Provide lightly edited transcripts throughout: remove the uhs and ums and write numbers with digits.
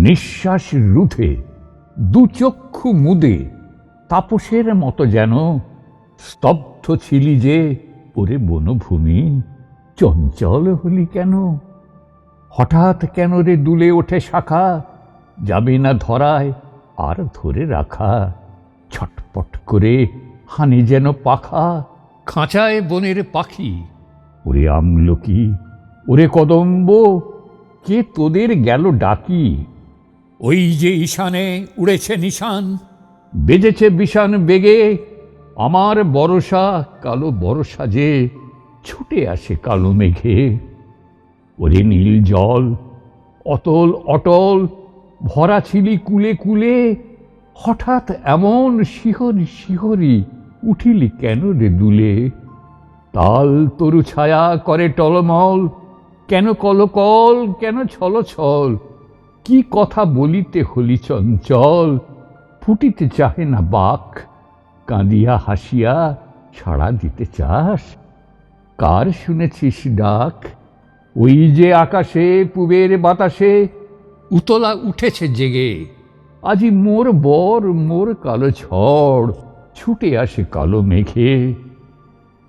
নিঃশ্বাস রুধে দুচক্ষু মুদে তাপসের মতো যেন স্তব্ধ ছিলি যে, ওরে বনভূমি চঞ্চল হলি কেন? হঠাৎ কেন রে দুলে ওঠে শাখা, যাবে না ধরায় আর ধরে রাখা? ছটপট করে হানি যেন পাখা, খাঁচায় বনের পাখি। ওরে আমলকি, ওরে কদম্ব, কে তোদের গেল ডাকি? ওই যে ঈশানে উড়েছে নিশান, বেজেছে বিষান বেগে, আমার বরষা কালো বরষা যে ছুটে আসে কালো মেঘে। ওরে নীল জল, অতল অটল, ভরা ছিলি কুলে কুলে, হঠাৎ এমন শিহরি শিহরি উঠিলি কেন রে দুলে? তাল তরু ছায়া করে টলমল, কেন কলকল, কেন ছলছল? কি কথা বলিতে হলি চঞ্চল, ফুটিতে চাহে না বাক, কাঁদিয়া হাসিয়া ছাড়া দিতে চাস? কার শুনেছিস ডাক? ওই যে আকাশে পূবের বাতাসে উতলা উঠেছে জেগে, আজি মোর বর মোর কালো ঝড় ছুটে আসে কালো মেঘে।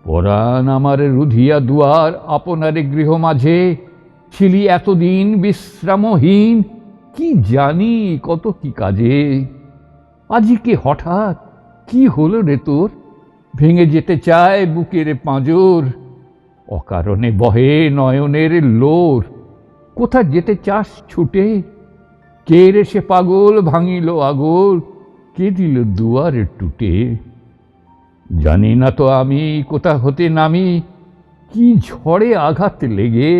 পরাণ আমার রুধিয়া দুয়ার আপনারে গৃহ মাঝে, ছিলি এতদিন বিশ্রামহীন, কি জানি কত কি কাজে। আজিকে হঠাৎ কি হলো রে তোর? ভেঙে যেতে চায় বুকের পাঁজর, অকারণে বহে নয়নের লোর। কোথা যেতে চাস ছুটে? কে রে সে পাগল ভাঙিল আগল, কে দিল দুয়ারে টুটে? জানি না তো আমি কোথা হতে নামি, কি ঝড়ে আঘাত লেগে,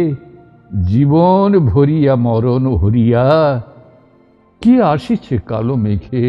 জীবন ভরিয়া মরণ হরিয়া কে আসিছে কালো মেঘে।